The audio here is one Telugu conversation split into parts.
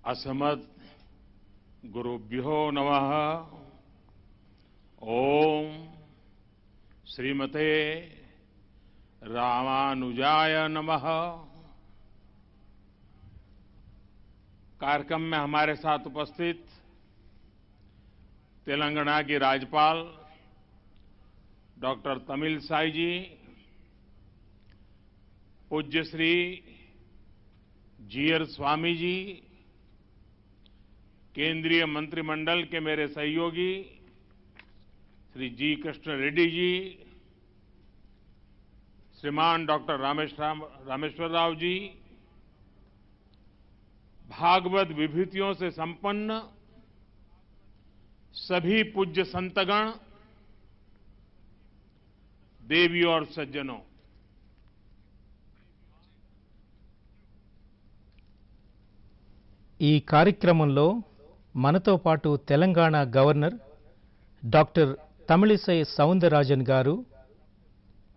असमद गुरुभ्यो नमः। ओम श्रीमते रामानुजाय नमः। कार्यक्रम में हमारे साथ उपस्थित तेलंगाना की राज्यपाल डॉक्टर तमिलसाई जी, पूज्य श्री जीआर स्वामी जी, केंद्रीय मंत्रिमंडल के मेरे सहयोगी श्री जी कृष्ण रेड्डी जी, श्रीमान डॉक्टर रामेश्वर राव जी, भागवत विभूतियों से संपन्न सभी पूज्य संतगण, देवी और सज्जनों, ఈ కార్యక్రమంలో మనతో పాటు తెలంగాణ గవర్నర్ డాక్టర్ తమిళిసై సౌందరరాజన్ గారు,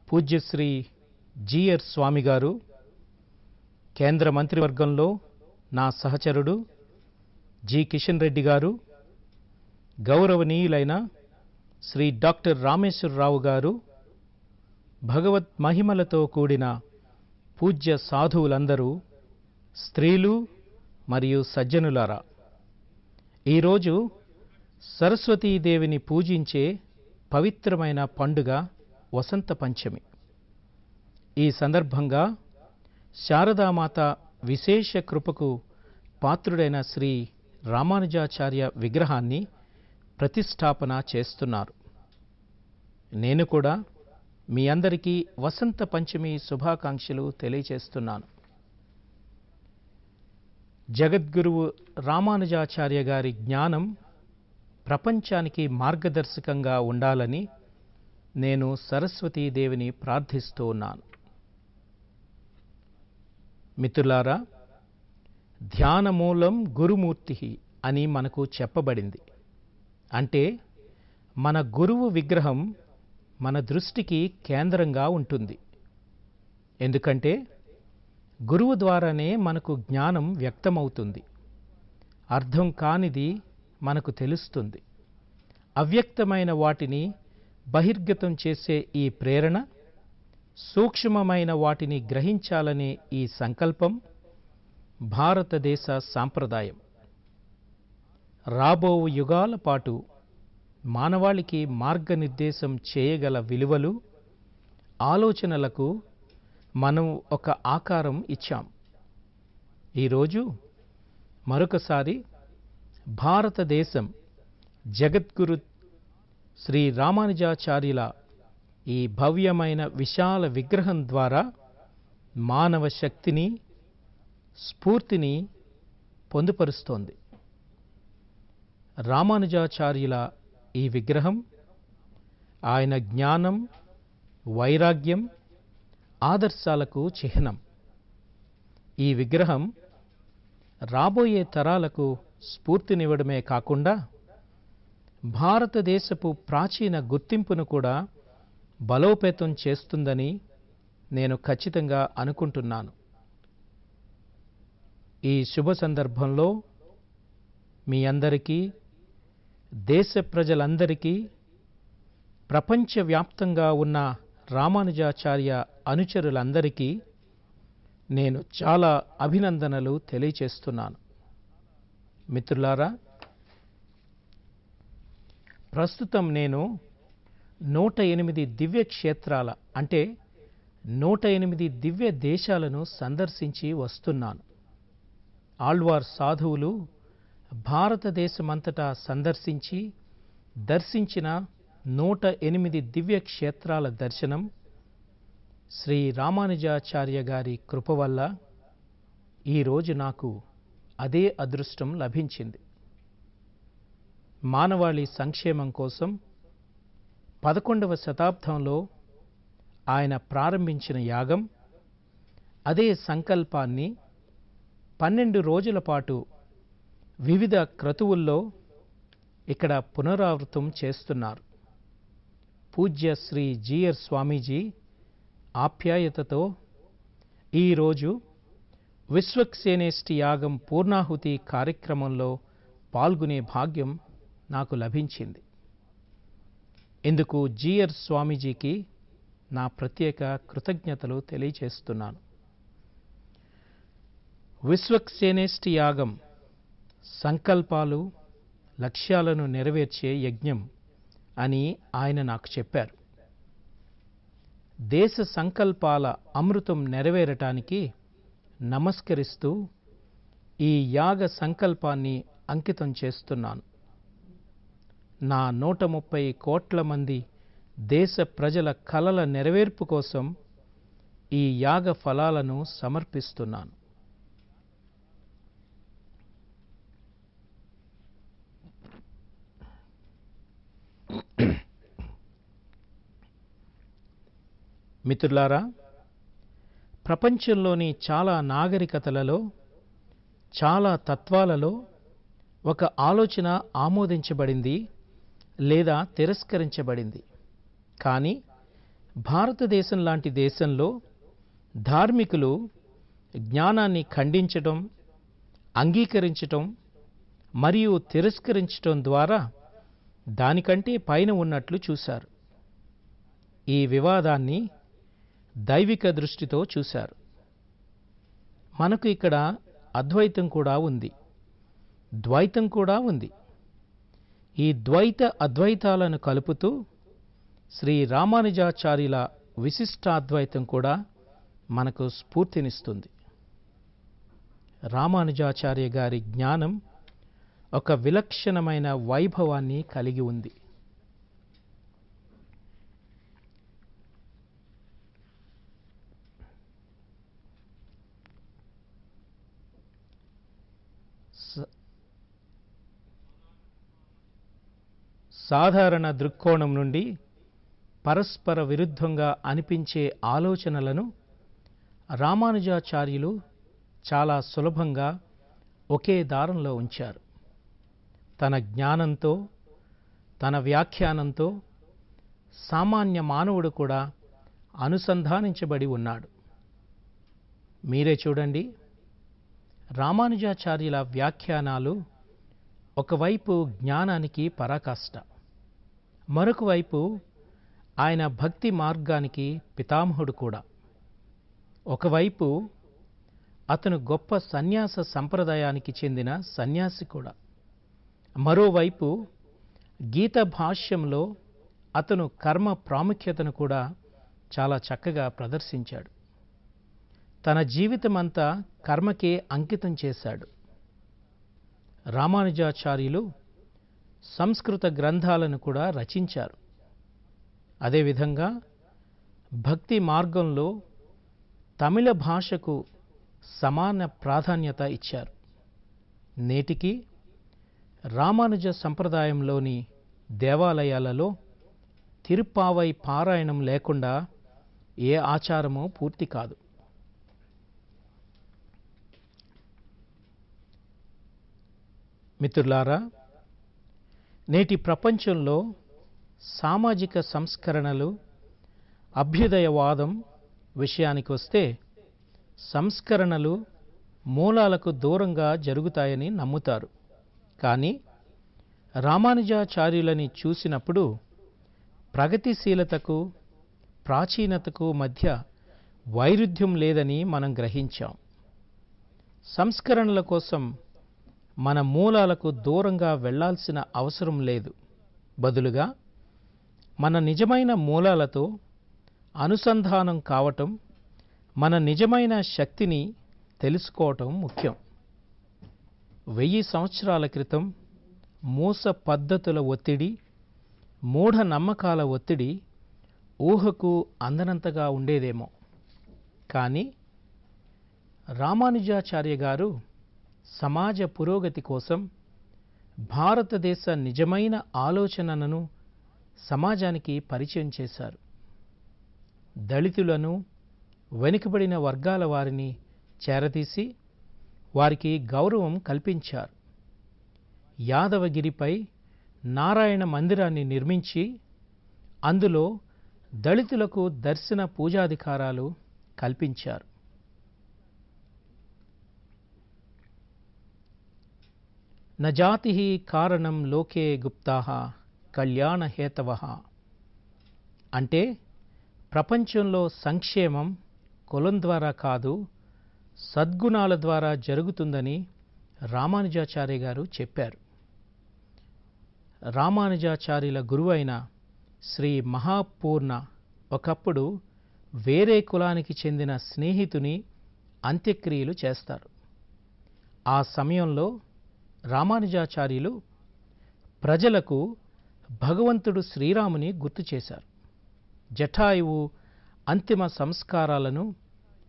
పూజ్యశ్రీ జీఆర్ స్వామి గారు, కేంద్ర మంత్రివర్గంలో నా సహచరుడు జి కిషన్ రెడ్డి గారు, గౌరవనీయులైన శ్రీ డాక్టర్ రామేశ్వరరావు గారు, భగవత్ మహిమలతో కూడిన పూజ్య సాధువులందరూ, స్త్రీలు మరియు సజ్జనులారా, ఈరోజు సరస్వతీదేవిని పూజించే పవిత్రమైన పండుగ వసంత పంచమి. ఈ సందర్భంగా శారదామాత విశేష కృపకు పాత్రుడైన శ్రీ రామానుజాచార్య విగ్రహాన్ని ప్రతిష్ఠాపన చేస్తున్నారు. నేను కూడా మీ అందరికీ వసంత పంచమి శుభాకాంక్షలు తెలియజేస్తున్నాను. జగద్గురువు రామానుజాచార్య గారి జ్ఞానం ప్రపంచానికి మార్గదర్శకంగా ఉండాలని నేను సరస్వతీదేవిని ప్రార్థిస్తూ ఉన్నాను. మిత్రులారా, ధ్యానమూలం గురుమూర్తి అని మనకు చెప్పబడింది. అంటే మన గురువు విగ్రహం మన దృష్టికి కేంద్రంగా ఉంటుంది. ఎందుకంటే గురువు ద్వారానే మనకు జ్ఞానం వ్యక్తమవుతుంది. అర్థం కానిది మనకు తెలుస్తుంది. అవ్యక్తమైన వాటిని బహిర్గతం చేసే ఈ ప్రేరణ, సూక్ష్మమైన వాటిని గ్రహించాలనే ఈ సంకల్పం భారతదేశ సాంప్రదాయం. రాబో యుగాల పాటు మానవాళికి మార్గనిర్దేశం చేయగల విలువలు, ఆలోచనలకు మనం ఒక ఆకారం ఇచ్చాం. ఈరోజు మరొకసారి భారతదేశం జగద్గురు శ్రీ రామానుజాచార్యుల ఈ భవ్యమైన విశాల విగ్రహం ద్వారా మానవ శక్తిని, స్ఫూర్తిని పొందుపరుస్తోంది. రామానుజాచార్యుల ఈ విగ్రహం ఆయన జ్ఞానం, వైరాగ్యం, ఆదర్శాలకు చిహ్నం. ఈ విగ్రహం రాబోయే తరాలకు స్ఫూర్తినివ్వడమే కాకుండా భారతదేశపు ప్రాచీన గుర్తింపును కూడా బలోపేతం చేస్తుందని నేను ఖచ్చితంగా అనుకుంటున్నాను. ఈ శుభ సందర్భంలో మీ అందరికీ, దేశ ప్రజలందరికీ, ప్రపంచవ్యాప్తంగా ఉన్న రామానుజాచార్య అనుచరులందరికీ నేను చాలా అభినందనలు తెలియచేస్తున్నాను. మిత్రులారా, ప్రస్తుతం నేను 108 దివ్య క్షేత్రాల, అంటే 108 దివ్య దేశాలను సందర్శించి వస్తున్నాను. ఆళ్వార్ సాధువులు భారతదేశమంతటా సందర్శించి దర్శించిన 108 దివ్య క్షేత్రాల దర్శనం శ్రీ రామానుజాచార్య గారి కృప వల్ల ఈరోజు నాకు అదే అదృష్టం లభించింది. మానవాళి సంక్షేమం కోసం 11వ శతాబ్దంలో ఆయన ప్రారంభించిన యాగం, అదే సంకల్పాన్ని 12 రోజుల పాటు వివిధ క్రతువుల్లో ఇక్కడ పునరావృతం చేస్తున్నారు. పూజ్య శ్రీ జీఆర్ స్వామీజీ ఆప్యాయతతో ఈరోజు విశ్వక్సేనేష్టి యాగం పూర్ణాహుతి కార్యక్రమంలో పాల్గొనే భాగ్యం నాకు లభించింది. ఇందుకు జీఆర్ స్వామీజీకి నా ప్రత్యేక కృతజ్ఞతలు తెలియజేస్తున్నాను. విశ్వక్సేనేష్టి యాగం సంకల్పాలు, లక్ష్యాలను నెరవేర్చే యజ్ఞం అని ఆయన నాకు చెప్పారు. దేశ సంకల్పాల అమృతం నెరవేరటానికి నమస్కరిస్తూ ఈ యాగ సంకల్పాన్ని అంకితం చేస్తున్నాను. నా 130 కోట్ల మంది దేశ ప్రజల కలల నెరవేర్పు కోసం ఈ యాగ ఫలాలను సమర్పిస్తున్నాను. మిత్రులారా, ప్రపంచంలోని చాలా నాగరికతలలో, చాలా తత్వాలలో ఒక ఆలోచన ఆమోదించబడింది లేదా తిరస్కరించబడింది. కానీ భారతదేశం లాంటి దేశంలో ధార్మికులు జ్ఞానాన్ని ఖండించటం, అంగీకరించటం మరియు తిరస్కరించటం ద్వారా దానికంటే పైన ఉన్నట్లు చూశారు. ఈ వివాదాన్ని దైవిక దృష్టితో చూశారు. మనకు ఇక్కడ అద్వైతం కూడా ఉంది, ద్వైతం కూడా ఉంది. ఈ ద్వైత అద్వైతాలను కలుపుతూ శ్రీ రామానుజాచార్యుల విశిష్టాద్వైతం కూడా మనకు స్ఫూర్తినిస్తుంది. రామానుజాచార్య గారి జ్ఞానం ఒక విలక్షణమైన వైభవాన్ని కలిగి ఉంది. సాధారణ దృక్కోణం నుండి పరస్పర విరుద్ధంగా అనిపించే ఆలోచనలను రామానుజాచార్యులు చాలా సులభంగా ఒకే దారంలో ఉంచారు. తన జ్ఞానంతో, తన వ్యాఖ్యానంతో సామాన్య మానవుడు కూడా అనుసంధానించబడి ఉన్నాడు. మీరే చూడండి, రామానుజాచార్యుల వ్యాఖ్యానాలు ఒకవైపు జ్ఞానానికి పరాకాష్ట, మరొక వైపు ఆయన భక్తి మార్గానికి పితామహుడు కూడా. ఒకవైపు అతను గొప్ప సన్యాస సంప్రదాయానికి చెందిన సన్యాసి కూడా. మరోవైపు గీత భాష్యంలో అతను కర్మ ప్రాముఖ్యతను కూడా చాలా చక్కగా ప్రదర్శించాడు. తన జీవితమంతా కర్మకే అంకితం చేశాడు. రామానుజాచార్యులు సంస్కృత గ్రంథాలను కూడా రచించారు. అదేవిధంగా భక్తి మార్గంలో తమిళ భాషకు సమాన ప్రాధాన్యత ఇచ్చారు. నేటికి రామానుజ సంప్రదాయంలోని దేవాలయాలలో తిరుప్పావై పారాయణం లేకుండా ఏ ఆచారమూ పూర్తి కాదు. మిత్రులారా, నేటి ప్రపంచంలో సామాజిక సంస్కరణలు, అభ్యుదయవాదం విషయానికి వస్తే సంస్కరణలు మూలాలకు దూరంగా జరుగుతాయని నమ్ముతారు. కానీ రామానుజాచార్యులని చూసినప్పుడు ప్రగతిశీలతకు, ప్రాచీనతకు మధ్య వైరుధ్యం లేదని మనం గ్రహించాం. సంస్కరణల కోసం మన మూలాలకు దూరంగా వెళ్లాల్సిన అవసరం లేదు. బదులుగా మన నిజమైన మూలాలతో అనుసంధానం కావటం, మన నిజమైన శక్తిని తెలుసుకోవటం ముఖ్యం. 1000 సంవత్సరాల క్రితం మూస పద్ధతుల ఒత్తిడి, మూఢ నమ్మకాల ఒత్తిడి ఊహకు అందనంతగా ఉండేదేమో. కానీ రామానుజాచార్య గారు సమాజ పురోగతి కోసం భారతదేశ నిజమైన ఆలోచనలను సమాజానికి పరిచయం చేశారు. దళితులను, వెనుకబడిన వర్గాల వారిని చేరదీసి వారికి గౌరవం కల్పించారు. యాదవగిరిపై నారాయణ మందిరాన్ని నిర్మించి అందులో దళితులకు దర్శన పూజాధికారాలు కల్పించారు. న జాతి కారణం లోకే గుప్తాః కళ్యాణ హేతవః. అంటే ప్రపంచంలో సంక్షేమం కులం ద్వారా కాదు, సద్గుణాల ద్వారా జరుగుతుందని రామానుజాచార్య గారు చెప్పారు. రామానుజాచార్యుల గురువైన శ్రీ మహాపూర్ణ ఒకప్పుడు వేరే కులానికి చెందిన స్నేహితుని అంత్యక్రియలు చేస్తారు. ఆ సమయంలో రామానుజాచార్యులు ప్రజలకు భగవంతుడు శ్రీరాముని గుర్తు చేశారు. జటాయువు అంతిమ సంస్కారాలను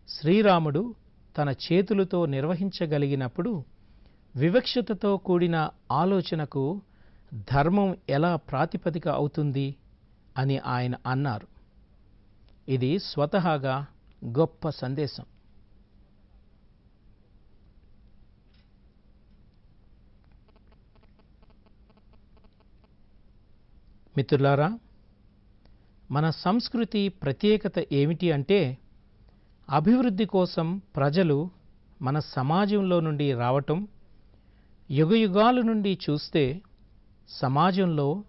శ్రీరాముడు తన చేతులతో నిర్వహించగలిగినప్పుడు వివక్షతతో కూడిన ఆలోచనకు ధర్మం ఎలా ప్రాతిపదిక అవుతుంది అని ఆయన అన్నారు. ఇది స్వతహాగా గొప్ప సందేశం. మిత్రులారా, మన సంస్కృతి ప్రత్యేకత ఏమిటి అంటే అభివృద్ధి కోసం ప్రజలు మన సమాజంలో నుండి రావటం. యుగయుగాల నుండి చూస్తే సమాజంలో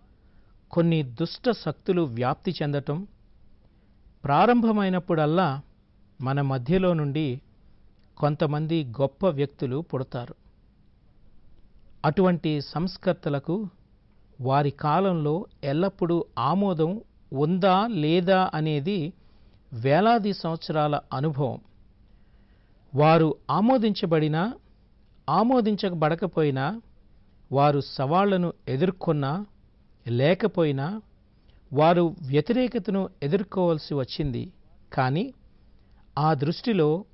కొన్ని దుష్ట శక్తులు వ్యాప్తి చెందటం, ప్రారంభమైనప్పుడల్లా మన మధ్యలో నుండి కొంతమంది గొప్ప వ్యక్తులు పుడతారు. అటువంటి సంస్కర్తలకు వారి కాలంలో ఎల్లప్పుడూ ఆమోదం ఉందా లేదా అనేది వేలాది సంవత్సరాల అనుభవం. వారు ఆమోదించబడినా ఆమోదించబడకపోయినా, వారు సవాళ్లను ఎదుర్కొన్నా లేకపోయినా, వారు వ్యతిరేకతను ఎదుర్కోవాల్సి వచ్చింది. కానీ ఆ దృష్టిలో,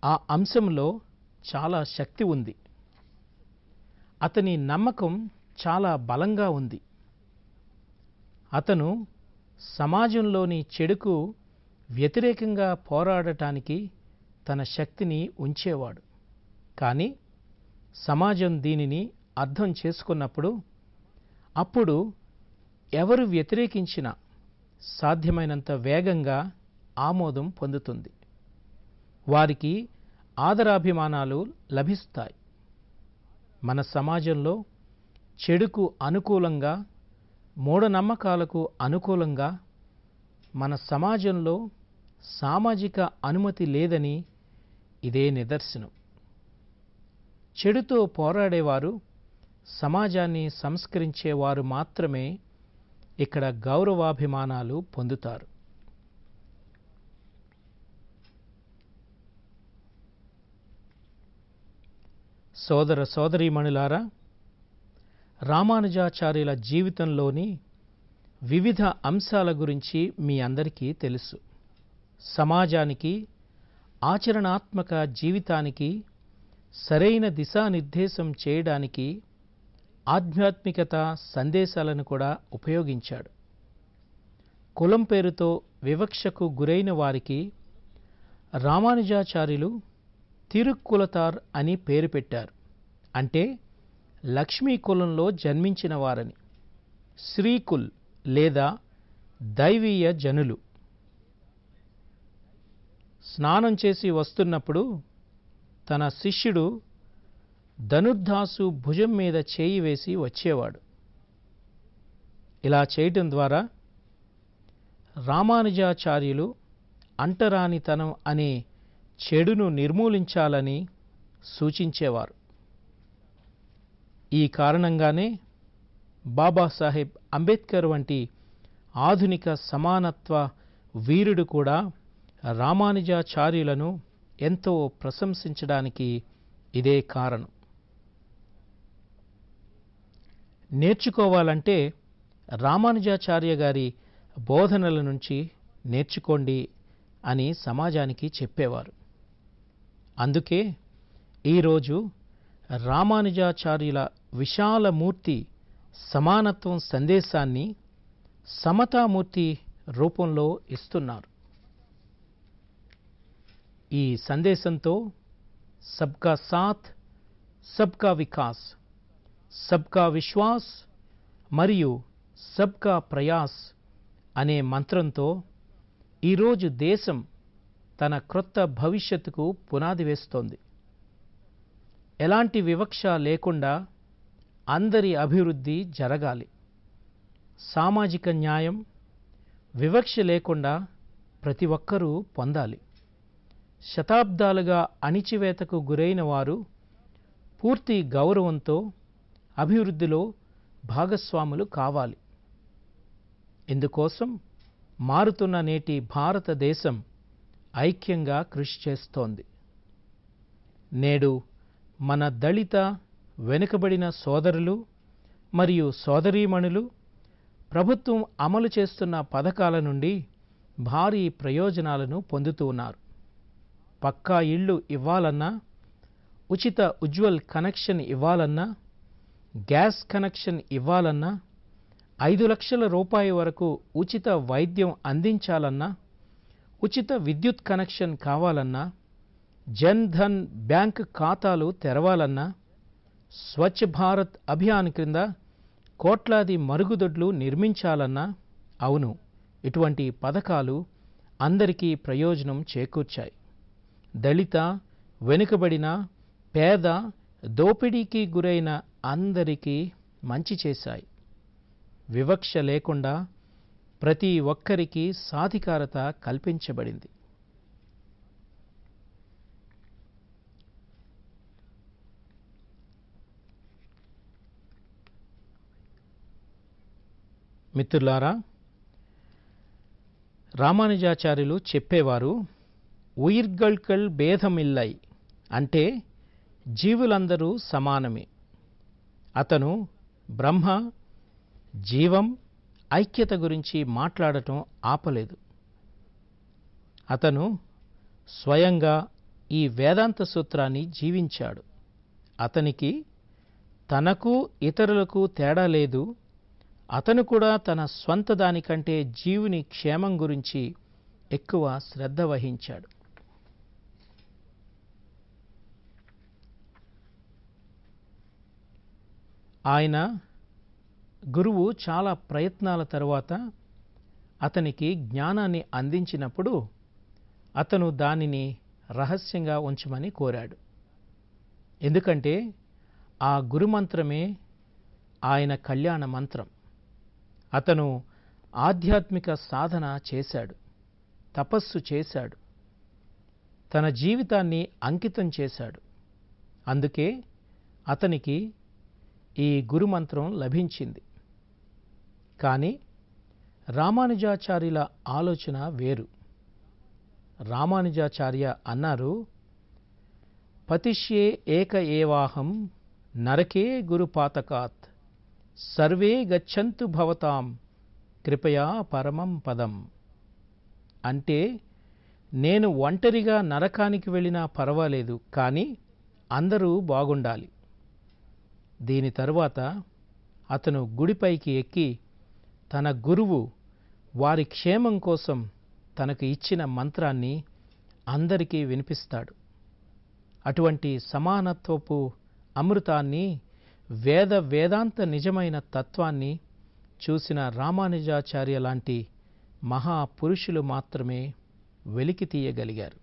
ఆ అంశంలో చాలా శక్తి ఉంది. అతని నమ్మకం చాలా బలంగా ఉంది. అతను సమాజంలోని చెడుకు వ్యతిరేకంగా పోరాడటానికి తన శక్తిని ఉంచేవాడు. కానీ సమాజం దీనిని అర్థం చేసుకున్నప్పుడు, అప్పుడు ఎవరు వ్యతిరేకించినా సాధ్యమైనంత వేగంగా ఆమోదం పొందుతుంది. వారికి ఆదరాభిమానాలు లభిస్తాయి. మన సమాజంలో చెడుకు అనుకూలంగా, మూఢనమ్మకాలకు అనుకూలంగా మన సమాజంలో సామాజిక అనుమతి లేదని ఇదే నిదర్శనం. చెడుతో పోరాడేవారు, సమాజాన్ని సంస్కరించేవారు మాత్రమే ఇక్కడ గౌరవాభిమానాలు పొందుతారు. సోదర సోదరీమణులారా, రామానుజాచార్యుల జీవితంలోని వివిధ అంశాల గురించి మీ అందరికీ తెలుసు. సమాజానికి, ఆచరణాత్మక జీవితానికి సరైన దిశానిర్దేశం చేయడానికి ఆధ్యాత్మికత సందేశాలను కూడా ఉపయోగించాడు. కులం పేరుతో వివక్షకు గురైన వారికి రామానుజాచార్యులు తిరుక్కులతార్ అని పేరు పెట్టారు. అంటే లక్ష్మీ కులంలో జన్మించిన వారని. శ్రీకుల్ లేదా దైవీయ జనులు. స్నానం చేసి వస్తున్నప్పుడు తన శిష్యుడు ధనుర్ధాసు భుజం మీద చేయి వేసి వచ్చేవాడు. ఇలా చేయటం ద్వారా రామానుజాచార్యులు అంటరానితనం అనే చెడును నిర్మూలించాలని సూచించేవారు. ఈ కారణంగానే బాబాసాహెబ్ అంబేద్కర్ వంటి ఆధునిక సమానత్వ వీరుడు కూడా రామానుజాచార్యులను ఎంతో ప్రశంసించడానికి ఇదే కారణం. నేర్చుకోవాలంటే రామానుజాచార్య గారి బోధనల నుంచి నేర్చుకోండి అని సమాజానికి చెప్పేవారు. అందుకే ఈరోజు రామానుజాచార్యుల విశాలమూర్తి సమానత్వం సందేశాన్ని సమతామూర్తి రూపంలో ఇస్తున్నారు. ఈ సందేశంతో సబ్కా సాథ్, సబ్కా వికాస్, సబ్కా విశ్వాస్ మరియు సబ్కా ప్రయాస్ అనే మంత్రంతో ఈరోజు దేశం తన క్రొత్త భవిష్యత్తుకు పునాది వేస్తోంది. ఎలాంటి వివక్ష లేకుండా అందరి అభివృద్ధి జరగాలి. సామాజిక న్యాయం, వివక్ష లేకుండా ప్రతి ఒక్కరూ పొందాలి. శతాబ్దాలుగా అణిచివేతకు గురైన వారు పూర్తి గౌరవంతో అభివృద్ధిలో భాగస్వాములు కావాలి. ఇందుకోసం మారుతున్న నేటి భారతదేశం ఐక్యంగా కృషి చేస్తోంది. నేడు మన దళిత, వెనుకబడిన సోదరులు మరియు సోదరీమణులు ప్రభుత్వం అమలు చేస్తున్న పథకాల నుండి భారీ ప్రయోజనాలను పొందుతూ ఉన్నారు. పక్కా ఇళ్ళు ఇవ్వాలన్నా, ఉచిత ఉజ్వల్ కనెక్షన్ ఇవ్వాలన్నా, గ్యాస్ కనెక్షన్ ఇవ్వాలన్నా, 5 లక్షల రూపాయల వరకు ఉచిత వైద్యం అందించాలన్నా, ఉచిత విద్యుత్ కనెక్షన్ కావాలన్నా, జన్ ధన్ బ్యాంక్ ఖాతాలు తెరవాలన్నా, స్వచ్ఛ భారత్ అభియాన్ క్రింద కోట్లాది మరుగుదొడ్లు నిర్మించాలన్నా, అవును, ఇటువంటి పథకాలు అందరికీ ప్రయోజనం చేకూర్చాయి. దళిత, వెనుకబడిన, పేద, దోపిడీకి గురైన అందరికీ మంచి చేశాయి. వివక్ష లేకుండా ప్రతి ఒక్కరికి సాధికారత కల్పించబడింది. మిత్రులారా, రామానుజాచార్యులు చెప్పేవారు, ఉయిర్గళ్కల్ భేదమిల్లై, అంటే జీవులందరూ సమానమే. అతను బ్రహ్మ, జీవం, ఐక్యత గురించి మాట్లాడటం ఆపలేదు. అతను స్వయంగా ఈ వేదాంత సూత్రాన్ని జీవించాడు. అతనికి తనకు ఇతరులకు తేడా లేదు. అతను కూడా తన స్వంత దానికంటే జీవుని క్షేమం గురించి ఎక్కువ శ్రద్ధ వహించాడు. ఆయన గురువు చాలా ప్రయత్నాల తరువాత అతనికి జ్ఞానాన్ని అందించినప్పుడు అతను దానిని రహస్యంగా ఉంచమని కోరాడు. ఎందుకంటే ఆ గురుమంత్రమే ఆయన కళ్యాణ మంత్రం. అతను ఆధ్యాత్మిక సాధన చేశాడు, తపస్సు చేశాడు, తన జీవితాన్ని అంకితం చేశాడు. అందుకే అతనికి ఈ గురుమంత్రం లభించింది. కానీ రామానుజాచార్యుల ఆలోచన వేరు. రామానుజాచార్య అన్నారు, పతిష్యే ఏక ఏవాహం నరకే గురుపాతకాత్ సర్వే గచ్చంతు భవతాం కృపయా పరమం పదం. అంటే నేను ఒంటరిగా నరకానికి వెళ్ళినా పర్వాలేదు, కానీ అందరూ బాగుండాలి. దీని తరువాత అతను గుడిపైకి ఎక్కి తన గురువు వారి క్షేమం కోసం తనకు ఇచ్చిన మంత్రాన్ని అందరికీ వినిపిస్తాడు. అటువంటి సమానత్వపు అమృతాన్ని, వేదాంత నిజమైన తత్వాన్ని చూసిన రామానుజాచార్య లాంటి మహాపురుషులు మాత్రమే వెలికి తీయగలిగారు.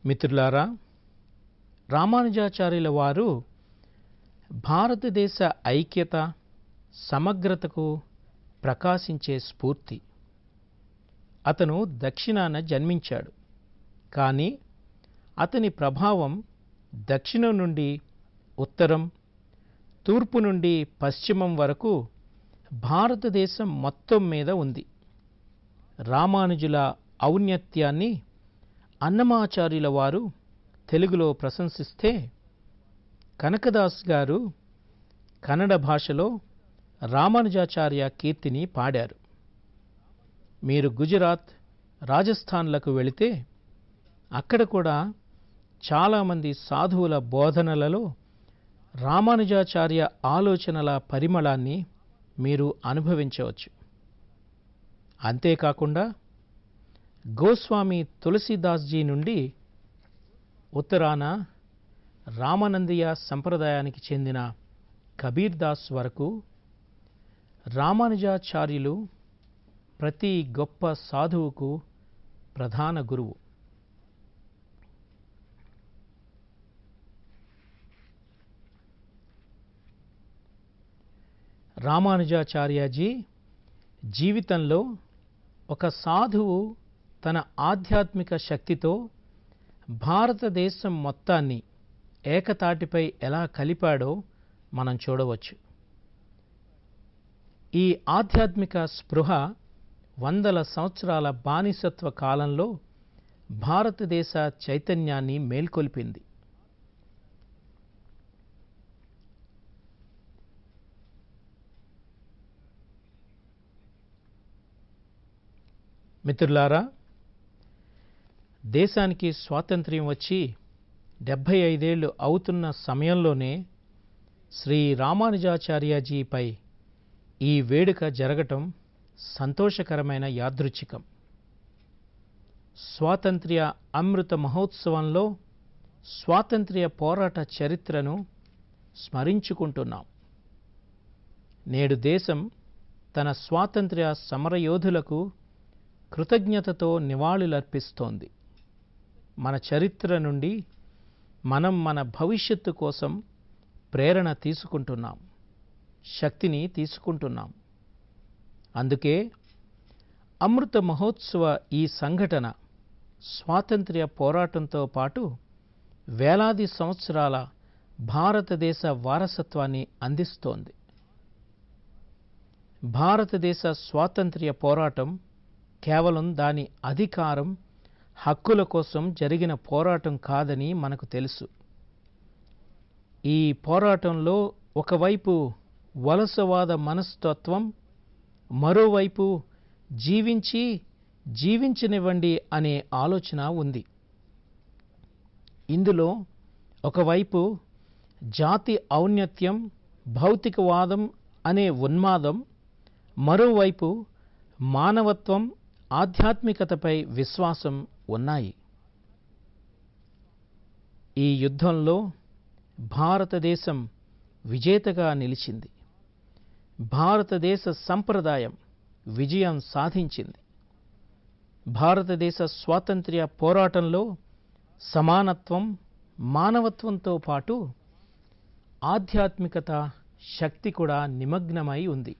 మిత్రులారా, రామానుజాచార్యుల వారు భారతదేశ ఐక్యత, సమగ్రతకు ప్రకాశించే స్ఫూర్తి. అతను దక్షిణాన జన్మించాడు, కానీ అతని ప్రభావం దక్షిణం నుండి ఉత్తరం, తూర్పు నుండి పశ్చిమం వరకు భారతదేశం మొత్తం మీద ఉంది. రామానుజుల ఔన్నత్యాన్ని అన్నమాచార్యుల వారు తెలుగులో ప్రశంసిస్తే, కనకదాస్ గారు కన్నడ భాషలో రామానుజాచార్య కీర్తిని పాడారు. మీరు గుజరాత్, రాజస్థాన్లకు వెళితే అక్కడ కూడా చాలామంది సాధువుల బోధనలలో రామానుజాచార్య ఆలోచనల పరిమళాన్ని మీరు అనుభవించవచ్చు. అంతేకాకుండా గోస్వామి తులసీదాస్జీ నుండి ఉత్తరాన రామానందీయ సంప్రదాయానికి చెందిన కబీర్ దాస్ వరకు రామానుజాచార్యులు ప్రతి గొప్ప సాధువుకు ప్రధాన గురువు. రామానుజాచార్యజీ జీవితంలో ఒక సాధువు తన ఆధ్యాత్మిక శక్తితో భారతదేశం మొత్తాన్ని ఏకతాటిపై ఎలా కలిపాడో మనం చూడవచ్చు. ఈ ఆధ్యాత్మిక స్పృహ వందల సంవత్సరాల బానిసత్వ కాలంలో భారతదేశ చైతన్యాన్ని మేల్కొల్పింది. మిత్రులారా, దేశానికి స్వాతంత్ర్యం వచ్చి 75 ఏళ్లు అవుతున్న సమయంలోనే శ్రీ రామానుజాచార్యజీపై ఈ వేడుక జరగటం సంతోషకరమైన యాదృచ్ఛికం. స్వాతంత్ర్య అమృత మహోత్సవంలో స్వాతంత్ర్య పోరాట చరిత్రను స్మరించుకుంటున్నాం. నేడు దేశం తన స్వాతంత్ర్య సమరయోధులకు కృతజ్ఞతతో నివాళులర్పిస్తోంది. మన చరిత్ర నుండి మనం మన భవిష్యత్తు కోసం ప్రేరణ తీసుకుంటున్నాం, శక్తిని తీసుకుంటున్నాం. అందుకే అమృత మహోత్సవ ఈ సంఘటన స్వాతంత్ర్య పోరాటంతో పాటు వేలాది సంవత్సరాల భారతదేశ వారసత్వాన్ని అందిస్తోంది. భారతదేశ స్వాతంత్ర్య పోరాటం కేవలం దాని అధికారం, హక్కుల కోసం జరిగిన పోరాటం కాదని మనకు తెలుసు. ఈ పోరాటంలో ఒకవైపు వలసవాద మనస్తత్వం, మరోవైపు జీవించనివ్వండి అనే ఆలోచన ఉంది. ఇందులో ఒకవైపు జాతి ఔన్నత్యం, భౌతికవాదం అనే ఉన్మాదం, మరోవైపు మానవత్వం, ఆధ్యాత్మికతపై విశ్వాసం ఉన్నాయి. ఈ యుద్ధంలో భారతదేశం విజేతగా నిలిచింది. భారతదేశ సంప్రదాయం విజయం సాధించింది. భారతదేశ స్వాతంత్ర్య పోరాటంలో సమానత్వం, మానవత్వంతో పాటు ఆధ్యాత్మికత శక్తి కూడా నిమగ్నమై ఉంది.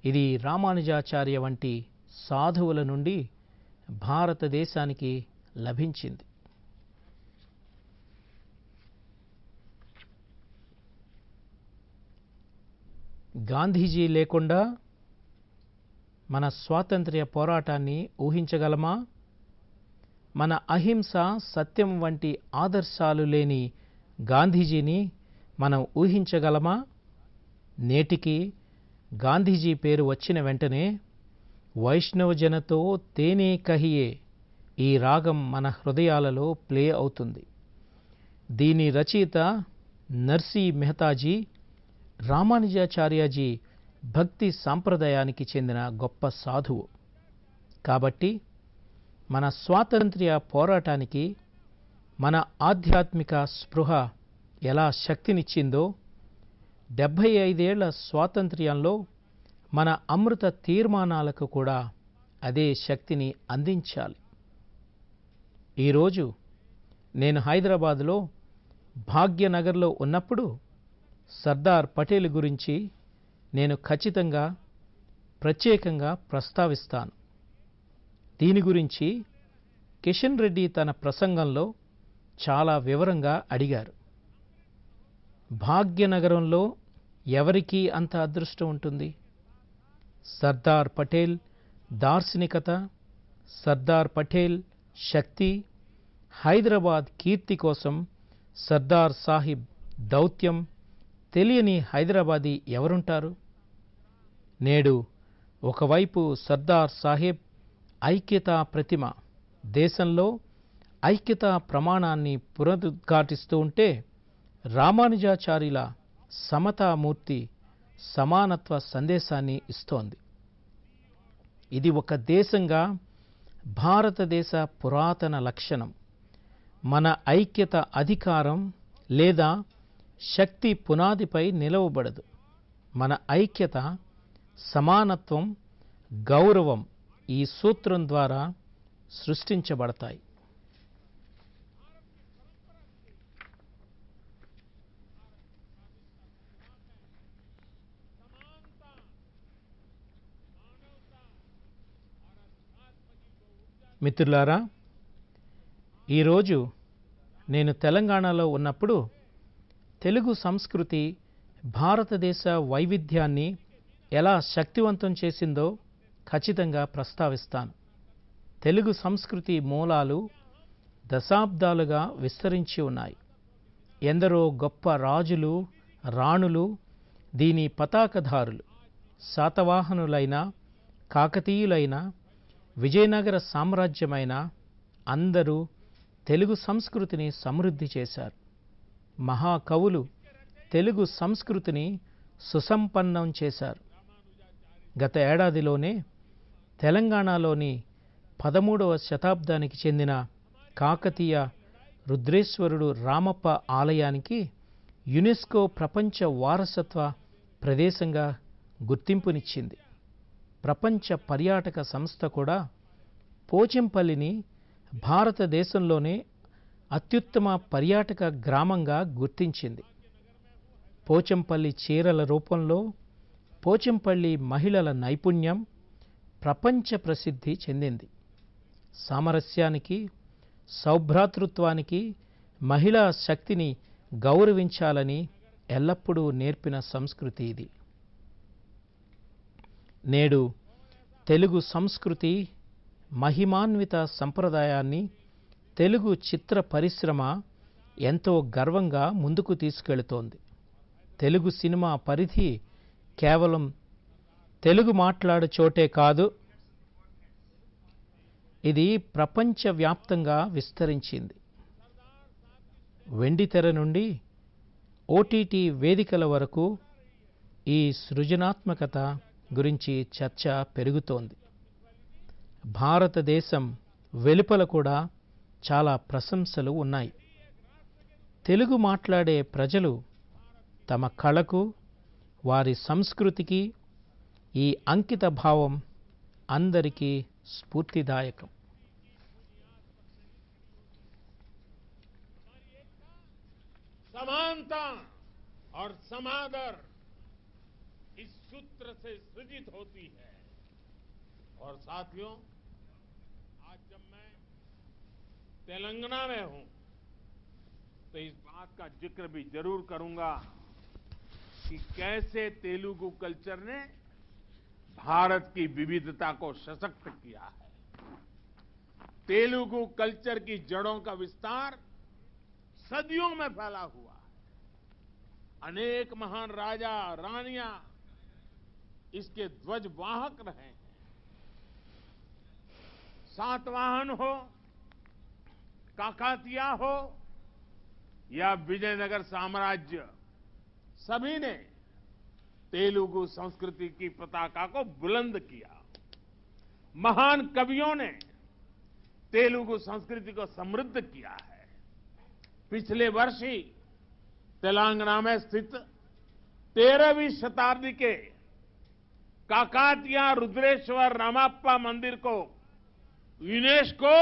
ఇది రామానుజాచార్య వంటి సాధువుల నుండి భారతదేశానికి లభించింది. గాంధీజీ లేకుండా మన స్వాతంత్ర్య పోరాటాన్ని ఊహించగలమా? మన అహింస, సత్యం వంటి ఆదర్శాలు లేని గాంధీజీని మనం ఊహించగలమా? నేటికి గాంధీజీ పేరు వచ్చిన వెంటనే వైష్ణవజనతో తేనే కహియే ఈ రాగం మన హృదయాలలో ప్లే అవుతుంది. దీని రచయిత నర్సీ మెహతాజీ రామానుజాచార్యజీ భక్తి సాంప్రదాయానికి చెందిన గొప్ప సాధువు. కాబట్టి మన స్వాతంత్ర్య పోరాటానికి మన ఆధ్యాత్మిక స్పృహ ఎలా శక్తినిచ్చిందో 75 ఏళ్ల స్వాతంత్ర్యంలో మన అమృత తీర్మానాలకు కూడా అదే శక్తిని అందించాలి. ఈరోజు నేను హైదరాబాదులో భాగ్యనగర్లో ఉన్నప్పుడు సర్దార్ పటేల్ గురించి నేను ఖచ్చితంగా ప్రత్యేకంగా ప్రస్తావిస్తాను. దీని గురించి కిషన్ రెడ్డి తన ప్రసంగంలో చాలా వివరంగా అడిగారు. భాగ్యనగరంలో ఎవరికీ అంత అదృష్టం ఉంటుంది? సర్దార్ పటేల్ దార్శనికత, సర్దార్ పటేల్ శక్తి, హైదరాబాద్ కీర్తి కోసం సర్దార్ సాహిబ్ దౌత్యం తెలియని హైదరాబాదీ ఎవరుంటారు? నేడు ఒకవైపు సర్దార్ సాహెబ్ ఐక్యతా ప్రతిమ దేశంలో ఐక్యతా ప్రమాణాన్ని పునరుద్ఘాటిస్తూ ఉంటే, రామానుజాచార్యుల సమతామూర్తి సమానత్వ సందేశాన్ని ఇస్తోంది. ఇది ఒక దేశంగా భారతదేశ పురాతన లక్షణం. మన ఐక్యత అధికారం లేదా శక్తి పునాదిపై నిలవబడదు. మన ఐక్యత సమానత్వం, గౌరవం ఈ సూత్రం ద్వారా సృష్టించబడతాయి. మిత్రులారా, ఈరోజు నేను తెలంగాణలో ఉన్నప్పుడు తెలుగు సంస్కృతి భారతదేశ వైవిధ్యాన్ని ఎలా శక్తివంతం చేసిందో ఖచ్చితంగా ప్రస్తావిస్తాను. తెలుగు సంస్కృతి మూలాలు దశాబ్దాలుగా విస్తరించి ఉన్నాయి. ఎందరో గొప్ప రాజులు, రాణులు, దీని పతాకధారులు, శాతవాహనులైన, కాకతీయులైన, విజయనగర సామ్రాజ్యమైన అందరూ తెలుగు సంస్కృతిని సమృద్ధి చేశారు. మహాకవులు తెలుగు సంస్కృతిని సుసంపన్నం చేశారు. గత ఏడాదిలోనే తెలంగాణలోని 13వ శతాబ్దానికి చెందిన కాకతీయ రుద్రేశ్వరుడు రామప్ప ఆలయానికి యునెస్కో ప్రపంచ వారసత్వ ప్రదేశంగా గుర్తింపునిచ్చింది. ప్రపంచ పర్యాటక సంస్థ కూడా పోచంపల్లిని భారతదేశంలోనే అత్యుత్తమ పర్యాటక గ్రామంగా గుర్తించింది. పోచంపల్లి చీరల రూపంలో పోచంపల్లి మహిళల నైపుణ్యం ప్రపంచ ప్రసిద్ధి చెందింది. సామరస్యానికి, సౌభ్రాతృత్వానికి, మహిళా శక్తిని గౌరవించాలని ఎల్లప్పుడూ నేర్పిన సంస్కృతి ఇది. నేడు తెలుగు సంస్కృతి మహిమాన్విత సంప్రదాయాన్ని తెలుగు చిత్ర పరిశ్రమ ఎంతో గర్వంగా ముందుకు తీసుకెళుతోంది. తెలుగు సినిమా పరిధి కేవలం తెలుగు మాట్లాడు చోటే కాదు, ఇది ప్రపంచవ్యాప్తంగా విస్తరించింది. వెండితెర నుండి ఓటీటీ వేదికల వరకు ఈ సృజనాత్మకత గురించి చర్చ పెరుగుతోంది. భారతదేశం వెలుపల కూడా చాలా ప్రశంసలు ఉన్నాయి. తెలుగు మాట్లాడే ప్రజలు తమ కళకు, వారి సంస్కృతికి ఈ అంకిత భావం అందరికీ స్ఫూర్తిదాయకం. समानता और समादर इस सूत्र से सृजित होती है। और साथियों, आज जब मैं तेलंगाना में हूं तो इस बात का जिक्र भी जरूर करूंगा कि कैसे तेलुगु कल्चर ने भारत की विविधता को सशक्त किया है। तेलुगु कल्चर की जड़ों का विस्तार सदियों में फैला हुआ है। अनेक महान राजा, रानियां इसके ध्वजवाहक रहे हैं। सातवाहन हो, काकातिया हो या विजयनगर साम्राज्य, सभी ने तेलुगु संस्कृति की पताका को बुलंद किया। महान कवियों ने तेलुगु संस्कृति को समृद्ध किया है। पिछले वर्ष ही तेलंगाना में स्थित 13वीं शताब्दी के काकातिया रुद्रेश्वर रामप्पा मंदिर को यूनेस्को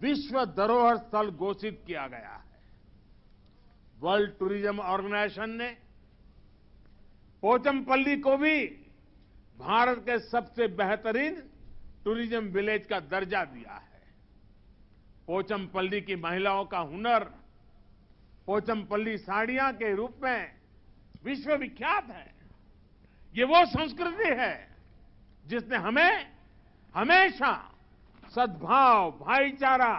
विश्व धरोहर स्थल घोषित किया गया है। वर्ल्ड टूरिज्म ऑर्गेनाइजेशन ने पोचमपल्ली को भी भारत के सबसे बेहतरीन टूरिज्म विलेज का दर्जा दिया है। पोचमपल्ली की महिलाओं का हुनर पोचमपल्ली साड़ियां के रूप में विश्व विख्यात है। ये वो संस्कृति है जिसने हमें हमेशा सद्भाव, भाईचारा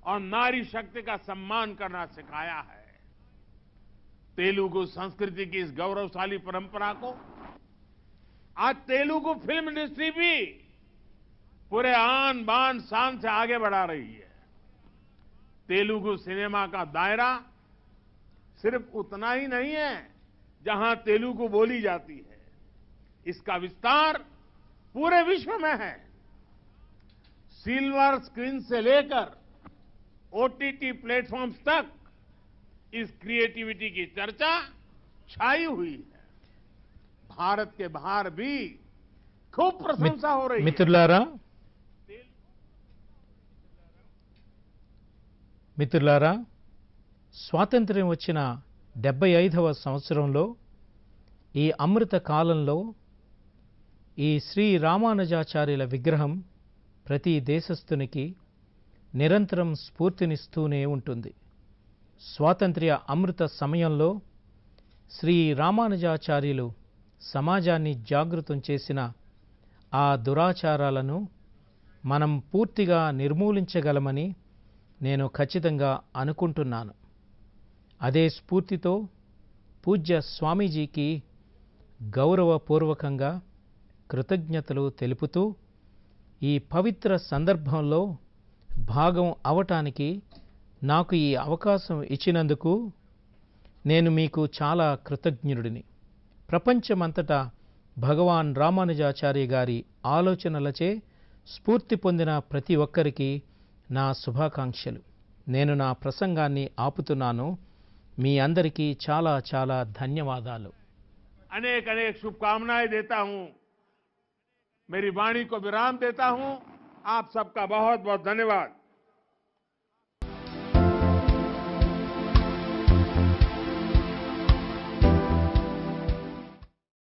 और नारी शक्ति का सम्मान करना सिखाया है। तेलुगु संस्कृति की इस गौरवशाली परंपरा को आज तेलुगु फिल्म इंडस्ट्री भी पूरे आन बान शान से आगे बढ़ा रही है। तेलुगु सिनेमा का दायरा सिर्फ उतना ही नहीं है जहां तेलुगु बोली जाती है, इसका विस्तार पूरे विश्व में है। सिल्वर स्क्रीन से लेकर ओटीटी प्लेटफॉर्म्स तक इस क्रिएटिविटी की चर्चा छाई हुई है। भारत के बाहर भी खूब प्रशंसा हो रही है। మిత్రులారా స్వాతంత్ర్యం వచ్చిన 75వ సంవత్సరంలో ఈ అమృత కాలంలో ఈ శ్రీ రామానుజాచార్యుల విగ్రహం ప్రతి దేశస్థునికి నిరంతరం స్ఫూర్తినిస్తూనే ఉంటుంది. స్వాతంత్ర్య అమృత సమయంలో శ్రీ రామానుజాచార్యులు సమాజాన్ని జాగృతం చేసిన ఆ దురాచారాలను మనం పూర్తిగా నిర్మూలించగలమని నేను ఖచ్చితంగా అనుకుంటున్నాను. అదే స్ఫూర్తితో పూజ్య స్వామీజీకి గౌరవపూర్వకంగా కృతజ్ఞతలు తెలుపుతూ ఈ పవిత్ర సందర్భంలో భాగం అవటానికి నాకు ఈ అవకాశం ఇచ్చినందుకు నేను మీకు చాలా కృతజ్ఞుడిని. ప్రపంచమంతటా భగవాన్ రామానుజాచార్య గారి ఆలోచనలచే స్ఫూర్తి పొందిన ప్రతి ఒక్కరికి నా శుభాకాంక్షలు. నేను నా ప్రసంగాన్ని ఆపుతున్నాను. మీ అందరికీ చాలా చాలా ధన్యవాదాలు. अनेक अनेक शुभकामनाएं देता हूं. मेरी वाणी को विराम देता हूं. आप सबका बहुत बहुत धन्यवाद.